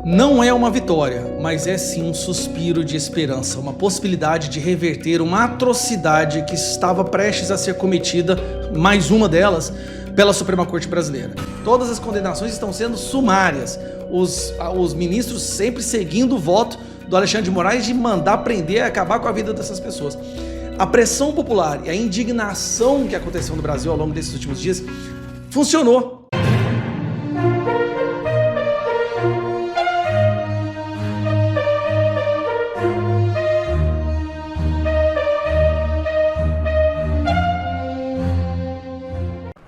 Não é uma vitória, mas é sim um suspiro de esperança, uma possibilidade de reverter uma atrocidade que estava prestes a ser cometida, mais uma delas, pela Suprema Corte Brasileira. Todas as condenações estão sendo sumárias, os ministros sempre seguindo o voto do Alexandre de Moraes de mandar prender e acabar com a vida dessas pessoas. A pressão popular e a indignação que aconteceu no Brasil ao longo desses últimos dias funcionou.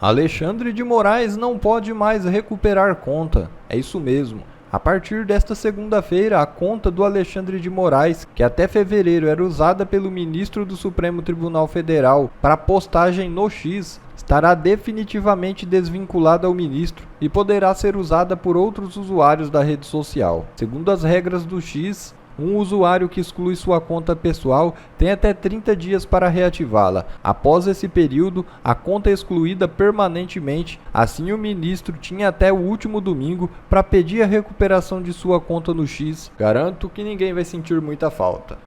Alexandre de Moraes não pode mais recuperar conta. É isso mesmo. A partir desta segunda-feira, a conta do Alexandre de Moraes, que até fevereiro era usada pelo ministro do Supremo Tribunal Federal para postagem no X, estará definitivamente desvinculada ao ministro e poderá ser usada por outros usuários da rede social. Segundo as regras do X, um usuário que exclui sua conta pessoal tem até 30 dias para reativá-la. Após esse período, a conta é excluída permanentemente. Assim, o ministro tinha até o último domingo para pedir a recuperação de sua conta no X. Garanto que ninguém vai sentir muita falta.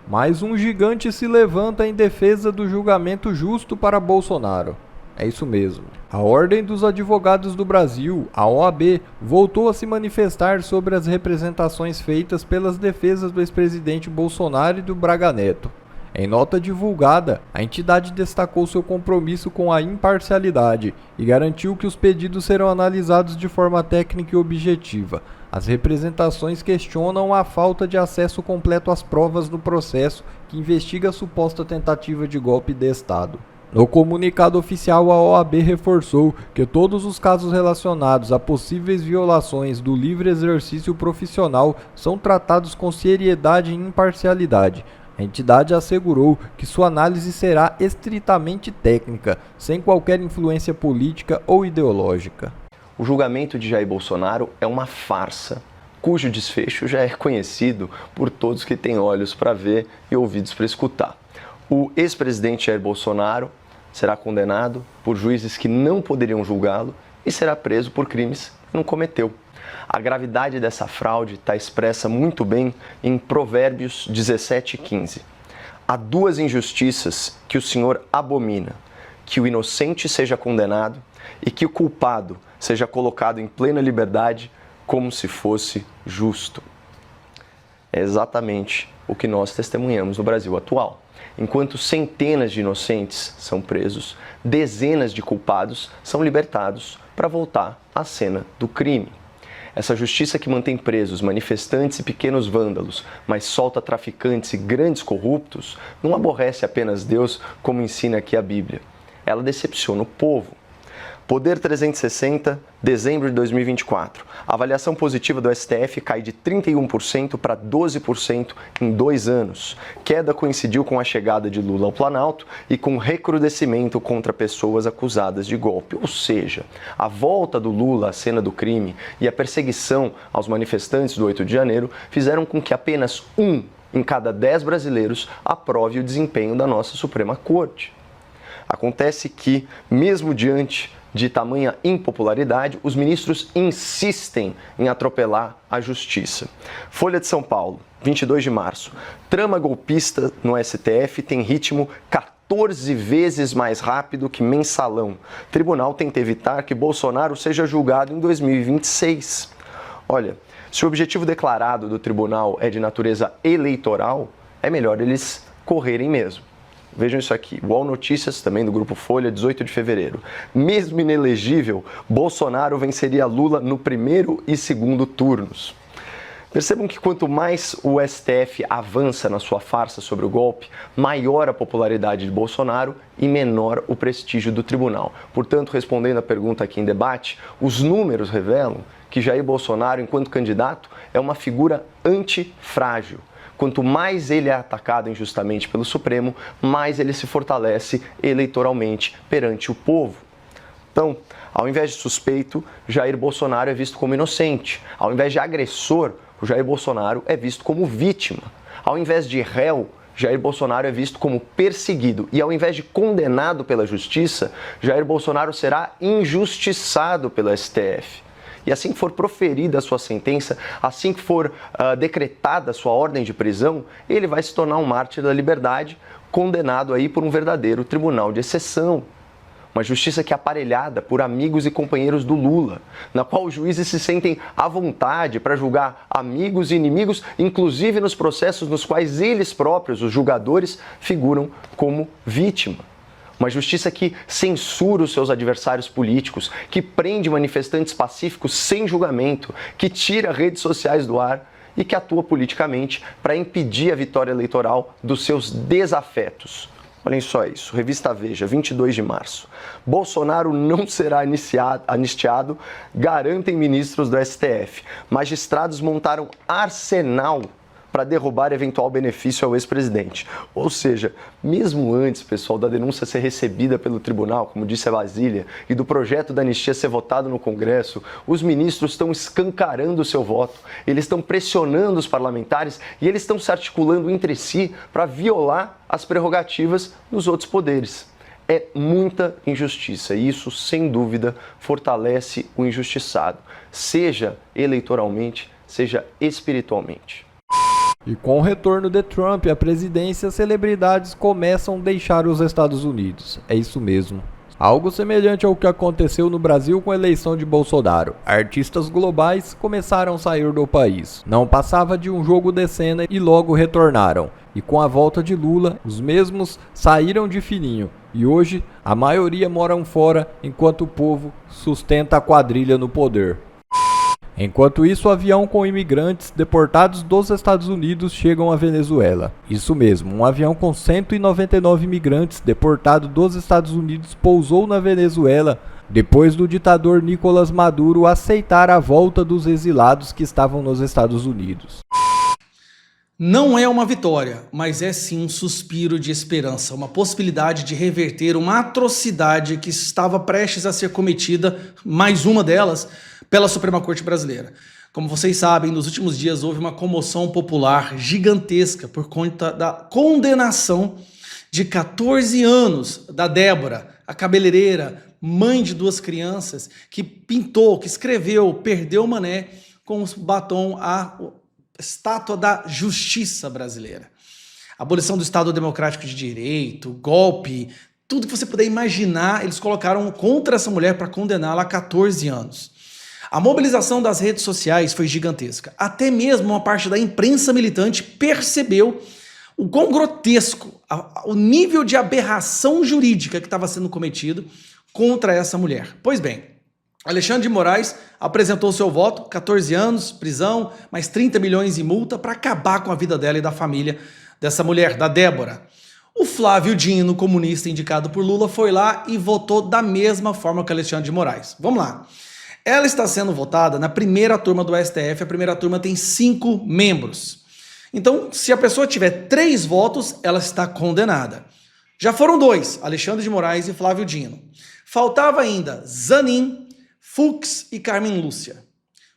Mais um gigante se levanta em defesa do julgamento justo para Bolsonaro. É isso mesmo. A Ordem dos Advogados do Brasil, a OAB, voltou a se manifestar sobre as representações feitas pelas defesas do ex-presidente Bolsonaro e do Braga Neto. Em nota divulgada, a entidade destacou seu compromisso com a imparcialidade e garantiu que os pedidos serão analisados de forma técnica e objetiva. As representações questionam a falta de acesso completo às provas do processo que investiga a suposta tentativa de golpe de Estado. No comunicado oficial, a OAB reforçou que todos os casos relacionados a possíveis violações do livre exercício profissional são tratados com seriedade e imparcialidade. A entidade assegurou que sua análise será estritamente técnica, sem qualquer influência política ou ideológica. O julgamento de Jair Bolsonaro é uma farsa, cujo desfecho já é conhecido por todos que têm olhos para ver e ouvidos para escutar. O ex-presidente Jair Bolsonaro será condenado por juízes que não poderiam julgá-lo e será preso por crimes que não cometeu. A gravidade dessa fraude está expressa muito bem em Provérbios 17:15. Há duas injustiças que o Senhor abomina: que o inocente seja condenado e que o culpado seja colocado em plena liberdade como se fosse justo. É exatamente o que nós testemunhamos no Brasil atual. Enquanto centenas de inocentes são presos, dezenas de culpados são libertados para voltar à cena do crime. Essa justiça que mantém presos manifestantes e pequenos vândalos, mas solta traficantes e grandes corruptos, não aborrece apenas Deus, como ensina aqui a Bíblia. Ela decepciona o povo. Poder 360, dezembro de 2024. A avaliação positiva do STF cai de 31% para 12% em 2 anos. Queda coincidiu com a chegada de Lula ao Planalto e com recrudescimento contra pessoas acusadas de golpe. Ou seja, a volta do Lula à cena do crime e a perseguição aos manifestantes do 8 de janeiro fizeram com que apenas 1 em cada 10 brasileiros aprove o desempenho da nossa Suprema Corte. Acontece que, mesmo diante de tamanha impopularidade, os ministros insistem em atropelar a justiça. Folha de São Paulo, 22 de março. Trama golpista no STF tem ritmo 14 vezes mais rápido que mensalão. Tribunal tenta evitar que Bolsonaro seja julgado em 2026. Olha, se o objetivo declarado do tribunal é de natureza eleitoral, é melhor eles correrem mesmo. Vejam isso aqui, UOL Notícias, também do Grupo Folha, 18 de fevereiro. Mesmo inelegível, Bolsonaro venceria Lula no primeiro e segundo turnos. Percebam que quanto mais o STF avança na sua farsa sobre o golpe, maior a popularidade de Bolsonaro e menor o prestígio do tribunal. Portanto, respondendo à pergunta aqui em debate, os números revelam que Jair Bolsonaro, enquanto candidato, é uma figura antifrágil. Quanto mais ele é atacado injustamente pelo Supremo, mais ele se fortalece eleitoralmente perante o povo. Então, ao invés de suspeito, Jair Bolsonaro é visto como inocente. Ao invés de agressor, o Jair Bolsonaro é visto como vítima. Ao invés de réu, Jair Bolsonaro é visto como perseguido. E ao invés de condenado pela justiça, Jair Bolsonaro será injustiçado pelo STF. E assim que for proferida a sua sentença, assim que for decretada a sua ordem de prisão, ele vai se tornar um mártir da liberdade, condenado aí por um verdadeiro tribunal de exceção. Uma justiça que é aparelhada por amigos e companheiros do Lula, na qual os juízes se sentem à vontade para julgar amigos e inimigos, inclusive nos processos nos quais eles próprios, os julgadores, figuram como vítima. Uma justiça que censura os seus adversários políticos, que prende manifestantes pacíficos sem julgamento, que tira redes sociais do ar e que atua politicamente para impedir a vitória eleitoral dos seus desafetos. Olhem só isso, Revista Veja, 22 de março. Bolsonaro não será anistiado, garantem ministros do STF. Magistrados montaram arsenal para derrubar eventual benefício ao ex-presidente. Ou seja, mesmo antes, pessoal, da denúncia ser recebida pelo tribunal, como disse a Basília, e do projeto da anistia ser votado no Congresso, os ministros estão escancarando o seu voto, eles estão pressionando os parlamentares e eles estão se articulando entre si para violar as prerrogativas dos outros poderes. É muita injustiça e isso, sem dúvida, fortalece o injustiçado, seja eleitoralmente, seja espiritualmente. E com o retorno de Trump à presidência, celebridades começam a deixar os Estados Unidos. É isso mesmo. Algo semelhante ao que aconteceu no Brasil com a eleição de Bolsonaro. Artistas globais começaram a sair do país. Não passava de um jogo de cena e logo retornaram. E com a volta de Lula, os mesmos saíram de fininho. E hoje, a maioria moram fora, enquanto o povo sustenta a quadrilha no poder. Enquanto isso, o avião com imigrantes deportados dos Estados Unidos chegam à Venezuela. Isso mesmo, um avião com 199 imigrantes deportados dos Estados Unidos pousou na Venezuela depois do ditador Nicolás Maduro aceitar a volta dos exilados que estavam nos Estados Unidos. Não é uma vitória, mas é sim um suspiro de esperança, uma possibilidade de reverter uma atrocidade que estava prestes a ser cometida, mais uma delas, pela Suprema Corte Brasileira. Como vocês sabem, nos últimos dias houve uma comoção popular gigantesca por conta da condenação de 14 anos da Débora, a cabeleireira, mãe de 2 crianças, que pintou, que escreveu, perdeu o mané com o batom a estátua da justiça brasileira. Abolição do Estado Democrático de Direito, golpe, tudo que você puder imaginar, eles colocaram contra essa mulher para condená-la a 14 anos. A mobilização das redes sociais foi gigantesca. Até mesmo uma parte da imprensa militante percebeu o quão grotesco, o nível de aberração jurídica que estava sendo cometido contra essa mulher. Pois bem, Alexandre de Moraes apresentou seu voto, 14 anos, prisão, mais 30 milhões em multa para acabar com a vida dela e da família dessa mulher, da Débora. O Flávio Dino, comunista indicado por Lula, foi lá e votou da mesma forma que Alexandre de Moraes. Vamos lá. Ela está sendo votada na primeira turma do STF, a primeira turma tem 5 membros. Então, se a pessoa tiver 3 votos, ela está condenada. Já foram 2, Alexandre de Moraes e Flávio Dino. Faltava ainda Zanin, Fux e Carmen Lúcia.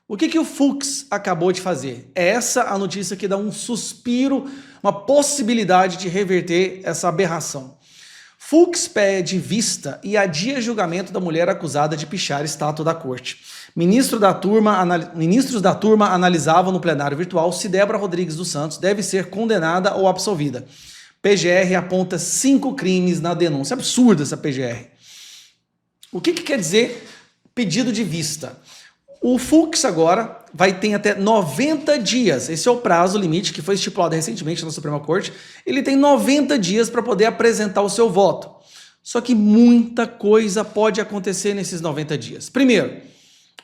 O que o Fux acabou de fazer? É essa a notícia que dá um suspiro, uma possibilidade de reverter essa aberração. Fux pede vista e adia julgamento da mulher acusada de pichar estátua da corte. Ministros da turma analisavam no plenário virtual se Débora Rodrigues dos Santos deve ser condenada ou absolvida. PGR aponta 5 crimes na denúncia. Absurda essa PGR. O que quer dizer pedido de vista? O Fux agora ter até 90 dias, esse é o prazo limite que foi estipulado recentemente na Suprema Corte, ele tem 90 dias para poder apresentar o seu voto. Só que muita coisa pode acontecer nesses 90 dias. Primeiro,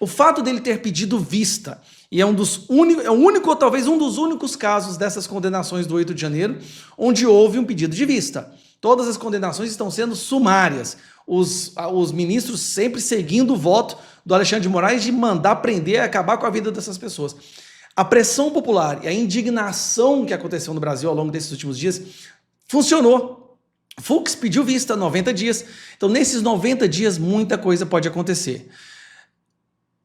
o fato dele ter pedido vista, e é um dos únicos, talvez um dos únicos casos dessas condenações do 8 de janeiro, onde houve um pedido de vista. Todas as condenações estão sendo sumárias. Os ministros sempre seguindo o voto do Alexandre de Moraes de mandar prender e acabar com a vida dessas pessoas. A pressão popular e a indignação que aconteceu no Brasil ao longo desses últimos dias funcionou. Fux pediu vista 90 dias, então nesses 90 dias muita coisa pode acontecer.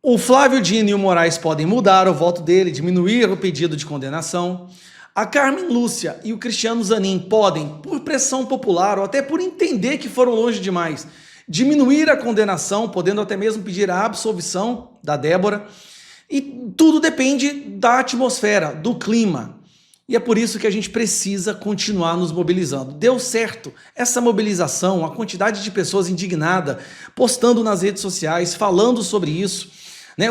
O Flávio Dino e o Moraes podem mudar o voto dele, diminuir o pedido de condenação. A Carmen Lúcia e o Cristiano Zanin podem, por pressão popular ou até por entender que foram longe demais, diminuir a condenação, podendo até mesmo pedir a absolvição da Débora. E tudo depende da atmosfera, do clima. E é por isso que a gente precisa continuar nos mobilizando. Deu certo essa mobilização, a quantidade de pessoas indignadas, postando nas redes sociais, falando sobre isso.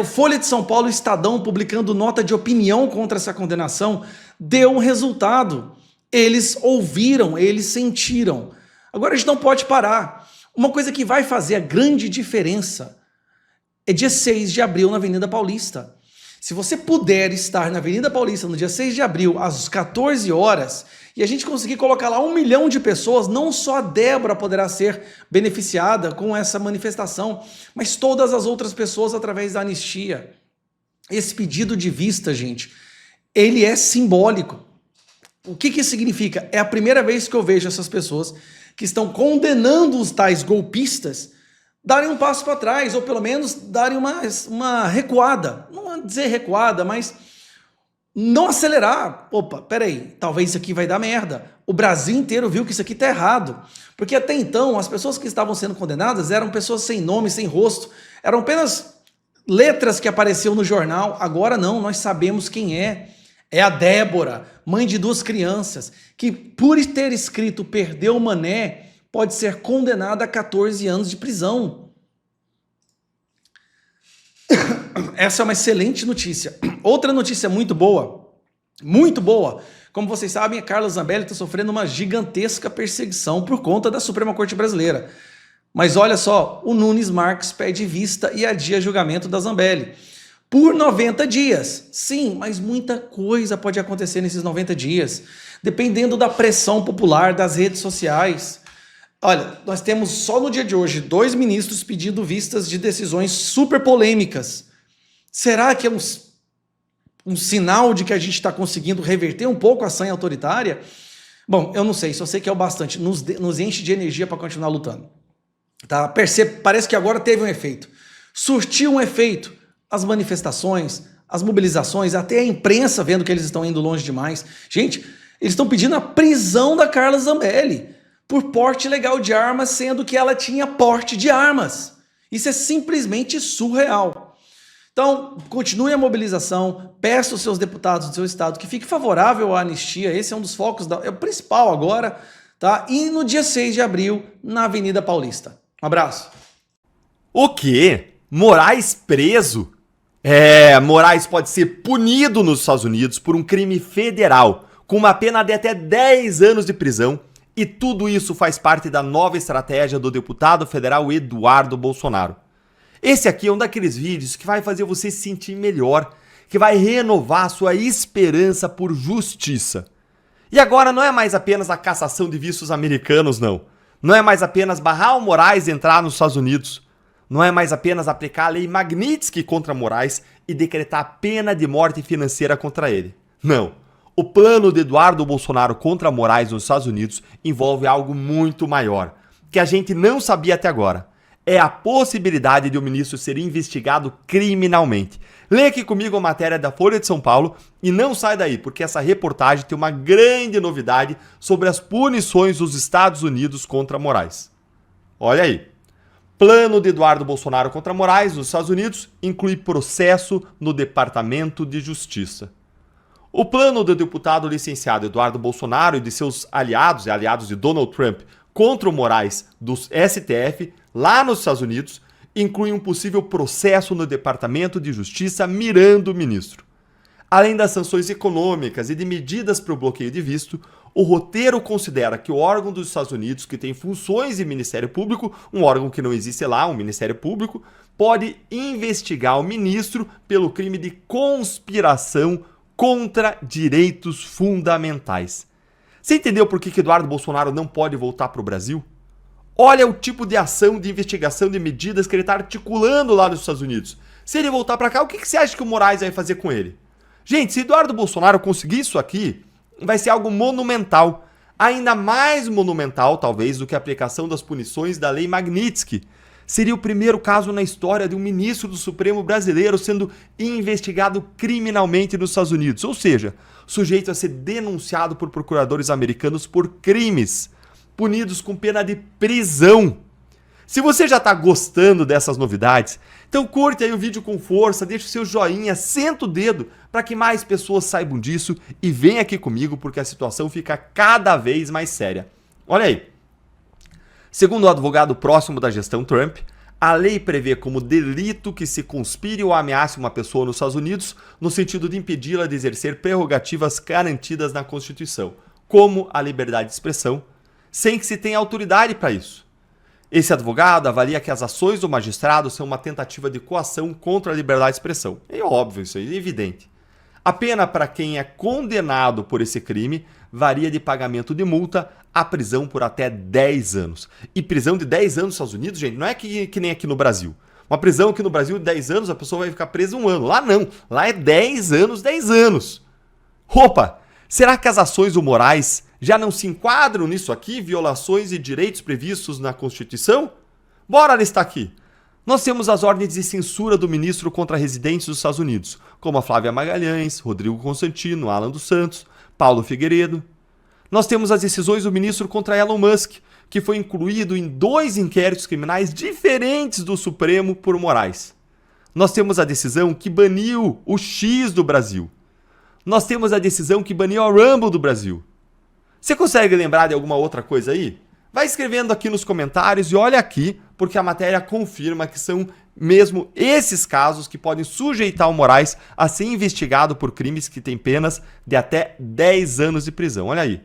O Folha de São Paulo e o Estadão publicando nota de opinião contra essa condenação, deu um resultado. Eles ouviram, eles sentiram. Agora a gente não pode parar. Uma coisa que vai fazer a grande diferença é dia 6 de abril na Avenida Paulista. Se você puder estar na Avenida Paulista no dia 6 de abril, às 14 horas, e a gente conseguir colocar lá 1 milhão de pessoas, não só a Débora poderá ser beneficiada com essa manifestação, mas todas as outras pessoas através da anistia. Esse pedido de vista, gente, ele é simbólico. O que isso significa? É a primeira vez que eu vejo essas pessoas que estão condenando os tais golpistas darem um passo para trás, ou pelo menos darem uma recuada. Não vou dizer recuada, mas não acelerar. Opa, peraí, talvez isso aqui vai dar merda. O Brasil inteiro viu que isso aqui está errado. Porque até então, as pessoas que estavam sendo condenadas eram pessoas sem nome, sem rosto. Eram apenas letras que apareciam no jornal. Agora não, nós sabemos quem é. É a Débora, mãe de 2 crianças, que por ter escrito "perdeu o mané", pode ser condenada a 14 anos de prisão. Essa é uma excelente notícia. Outra notícia muito boa, como vocês sabem, a Carla Zambelli está sofrendo uma gigantesca perseguição por conta da Suprema Corte Brasileira. Mas olha só, o Nunes Marques pede vista e adia julgamento da Zambelli. Por 90 dias. Sim, mas muita coisa pode acontecer nesses 90 dias, dependendo da pressão popular, das redes sociais. Olha, nós temos só no dia de hoje 2 ministros pedindo vistas de decisões super polêmicas. Será que é um sinal de que a gente está conseguindo reverter um pouco a sanha autoritária? Bom, eu não sei, só sei que é o bastante. Nos enche de energia para continuar lutando. Tá? Parece que agora teve um efeito. Surtiu um efeito. As manifestações, as mobilizações, até a imprensa vendo que eles estão indo longe demais. Gente, eles estão pedindo a prisão da Carla Zambelli por porte ilegal de armas, sendo que ela tinha porte de armas. Isso é simplesmente surreal. Então, continue a mobilização, peça aos seus deputados do seu estado que fique favorável à anistia, esse é um dos focos, é o principal agora, tá? E no dia 6 de abril, na Avenida Paulista. Um abraço. O quê? Moraes preso? Moraes pode ser punido nos Estados Unidos por um crime federal, com uma pena de até 10 anos de prisão, e tudo isso faz parte da nova estratégia do deputado federal Eduardo Bolsonaro. Esse aqui é um daqueles vídeos que vai fazer você se sentir melhor, que vai renovar a sua esperança por justiça. E agora não é mais apenas a cassação de vistos americanos, não. Não é mais apenas barrar o Moraes de entrar nos Estados Unidos. Não é mais apenas aplicar a lei Magnitsky contra Moraes e decretar pena de morte financeira contra ele. Não. O plano de Eduardo Bolsonaro contra Moraes nos Estados Unidos envolve algo muito maior, que a gente não sabia até agora. É a possibilidade de o ministro ser investigado criminalmente. Lê aqui comigo a matéria da Folha de São Paulo e não sai daí, porque essa reportagem tem uma grande novidade sobre as punições dos Estados Unidos contra Moraes. Olha aí. Plano de Eduardo Bolsonaro contra Moraes nos Estados Unidos inclui processo no Departamento de Justiça. O plano do deputado licenciado Eduardo Bolsonaro e de seus aliados e aliados de Donald Trump contra o Moraes do STF, lá nos Estados Unidos, inclui um possível processo no Departamento de Justiça mirando o ministro. Além das sanções econômicas e de medidas para o bloqueio de visto, o roteiro considera que o órgão dos Estados Unidos, que tem funções de Ministério Público, um órgão que não existe lá, um Ministério Público, pode investigar o ministro pelo crime de conspiração contra direitos fundamentais. Você entendeu por que Eduardo Bolsonaro não pode voltar para o Brasil? Olha o tipo de ação, de investigação, de medidas que ele está articulando lá nos Estados Unidos. Se ele voltar para cá, o que você acha que o Moraes vai fazer com ele? Gente, se Eduardo Bolsonaro conseguir isso aqui, vai ser algo monumental. Ainda mais monumental, talvez, do que a aplicação das punições da lei Magnitsky. Seria o primeiro caso na história de um ministro do Supremo brasileiro sendo investigado criminalmente nos Estados Unidos. Ou seja, sujeito a ser denunciado por procuradores americanos por crimes, punidos com pena de prisão. Se você já está gostando dessas novidades, então curte aí o vídeo com força, deixa o seu joinha, senta o dedo para que mais pessoas saibam disso e venha aqui comigo porque a situação fica cada vez mais séria. Olha aí. Segundo o advogado próximo da gestão Trump, a lei prevê como delito que se conspire ou ameace uma pessoa nos Estados Unidos no sentido de impedi-la de exercer prerrogativas garantidas na Constituição, como a liberdade de expressão, sem que se tenha autoridade para isso. Esse advogado avalia que as ações do magistrado são uma tentativa de coação contra a liberdade de expressão. É óbvio, isso aí é evidente. A pena para quem é condenado por esse crime varia de pagamento de multa a prisão por até 10 anos. E prisão de 10 anos nos Estados Unidos, gente, não é que nem aqui no Brasil. Uma prisão aqui no Brasil de 10 anos, a pessoa vai ficar presa 1 ano. Lá não. Lá é 10 anos, 10 anos. Opa! Será que as ações do Moraes já não se enquadram nisso aqui? Violações de direitos previstos na Constituição? Bora listar aqui. Nós temos as ordens de censura do ministro contra residentes dos Estados Unidos, como a Flávia Magalhães, Rodrigo Constantino, Alan dos Santos, Paulo Figueiredo. Nós temos as decisões do ministro contra Elon Musk, que foi incluído em 2 inquéritos criminais diferentes do Supremo por Moraes. Nós temos a decisão que baniu o X do Brasil. Nós temos a decisão que baniu a Rumble do Brasil. Você consegue lembrar de alguma outra coisa aí? Vai escrevendo aqui nos comentários e olha aqui, porque a matéria confirma que são mesmo esses casos que podem sujeitar o Moraes a ser investigado por crimes que têm penas de até 10 anos de prisão. Olha aí.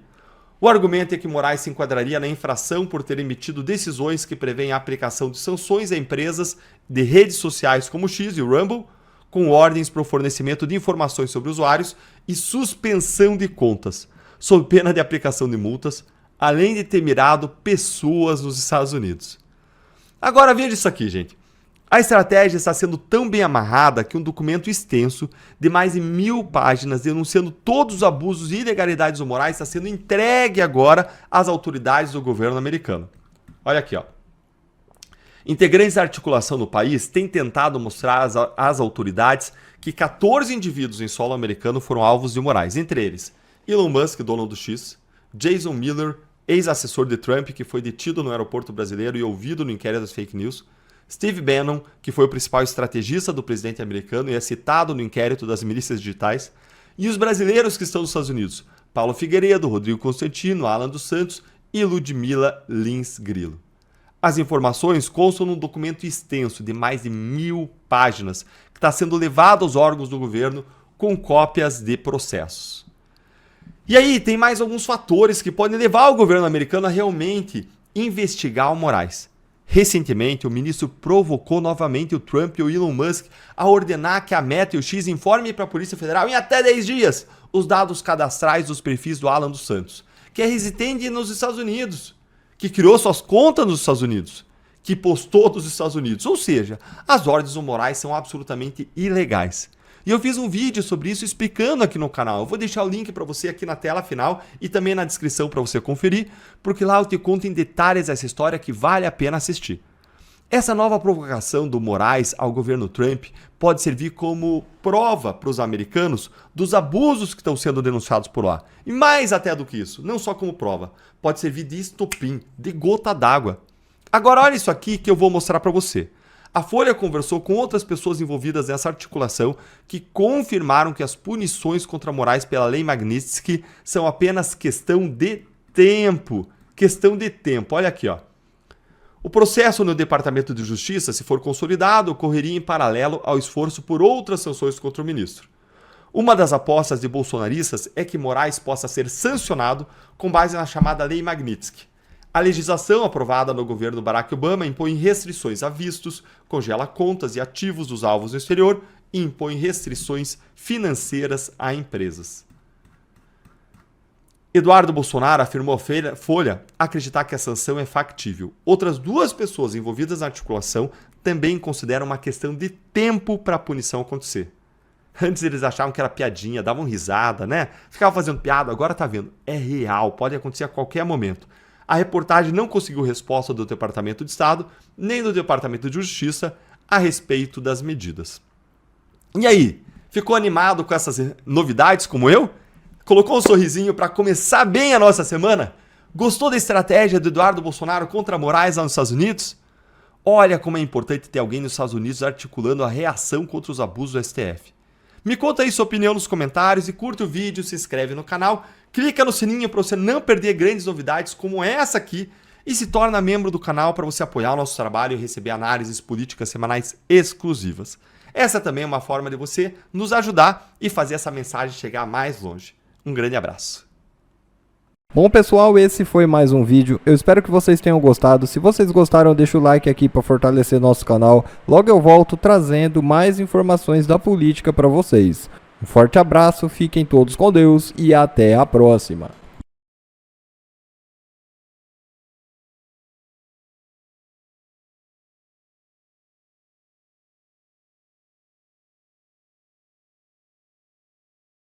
O argumento é que Moraes se enquadraria na infração por ter emitido decisões que prevêem a aplicação de sanções a empresas de redes sociais como o X e o Rumble, com ordens para o fornecimento de informações sobre usuários e suspensão de contas, sob pena de aplicação de multas, além de ter mirado pessoas nos Estados Unidos. Agora veja isso aqui, gente. A estratégia está sendo tão bem amarrada que um documento extenso, de mais de 1000 páginas, denunciando todos os abusos e ilegalidades do Moraes, está sendo entregue agora às autoridades do governo americano. Olha aqui, ó. Integrantes da articulação no país têm tentado mostrar às autoridades que 14 indivíduos em solo americano foram alvos de Moraes, entre eles Elon Musk, dono do X, Jason Miller, ex-assessor de Trump, que foi detido no aeroporto brasileiro e ouvido no inquérito das fake news, Steve Bannon, que foi o principal estrategista do presidente americano e é citado no inquérito das milícias digitais, e os brasileiros que estão nos Estados Unidos, Paulo Figueiredo, Rodrigo Constantino, Alan dos Santos e Ludmila Lins Grilo. As informações constam num documento extenso de mais de 1000 páginas que está sendo levado aos órgãos do governo com cópias de processos. E aí tem mais alguns fatores que podem levar o governo americano a realmente investigar o Moraes. Recentemente, o ministro provocou novamente o Trump e o Elon Musk a ordenar que a Meta e o X informem para a Polícia Federal em até 10 dias os dados cadastrais dos perfis do Alan dos Santos, que é residente nos Estados Unidos, que criou suas contas nos Estados Unidos, que postou dos Estados Unidos. Ou seja, as ordens do Moraes são absolutamente ilegais. E eu fiz um vídeo sobre isso explicando aqui no canal. Eu vou deixar o link para você aqui na tela final e também na descrição para você conferir, porque lá eu te conto em detalhes essa história que vale a pena assistir. Essa nova provocação do Moraes ao governo Trump pode servir como prova para os americanos dos abusos que estão sendo denunciados por lá. E mais até do que isso, não só como prova, pode servir de estopim, de gota d'água. Agora olha isso aqui que eu vou mostrar para você. A Folha conversou com outras pessoas envolvidas nessa articulação que confirmaram que as punições contra Moraes pela Lei Magnitsky são apenas questão de tempo. Questão de tempo. Olha aqui, ó. O processo no Departamento de Justiça, se for consolidado, ocorreria em paralelo ao esforço por outras sanções contra o ministro. Uma das apostas de bolsonaristas é que Moraes possa ser sancionado com base na chamada Lei Magnitsky. A legislação aprovada no governo Barack Obama impõe restrições a vistos, congela contas e ativos dos alvos no exterior e impõe restrições financeiras a empresas. Eduardo Bolsonaro afirmou à Folha acreditar que a sanção é factível. Outras 2 pessoas envolvidas na articulação também consideram uma questão de tempo para a punição acontecer. Antes eles achavam que era piadinha, davam risada, né? Ficavam fazendo piada, agora tá vendo. É real, pode acontecer a qualquer momento. A reportagem não conseguiu resposta do Departamento de Estado, nem do Departamento de Justiça a respeito das medidas. E aí, ficou animado com essas novidades como eu? Colocou um sorrisinho para começar bem a nossa semana? Gostou da estratégia do Eduardo Bolsonaro contra Moraes lá nos Estados Unidos? Olha como é importante ter alguém nos Estados Unidos articulando a reação contra os abusos do STF. Me conta aí sua opinião nos comentários e curte o vídeo, se inscreve no canal, clica no sininho para você não perder grandes novidades como essa aqui e se torna membro do canal para você apoiar o nosso trabalho e receber análises políticas semanais exclusivas. Essa também é uma forma de você nos ajudar e fazer essa mensagem chegar mais longe. Um grande abraço. Bom pessoal, esse foi mais um vídeo, eu espero que vocês tenham gostado. Se vocês gostaram, deixa o like aqui para fortalecer nosso canal. Logo eu volto trazendo mais informações da política para vocês. Um forte abraço, fiquem todos com Deus e até a próxima.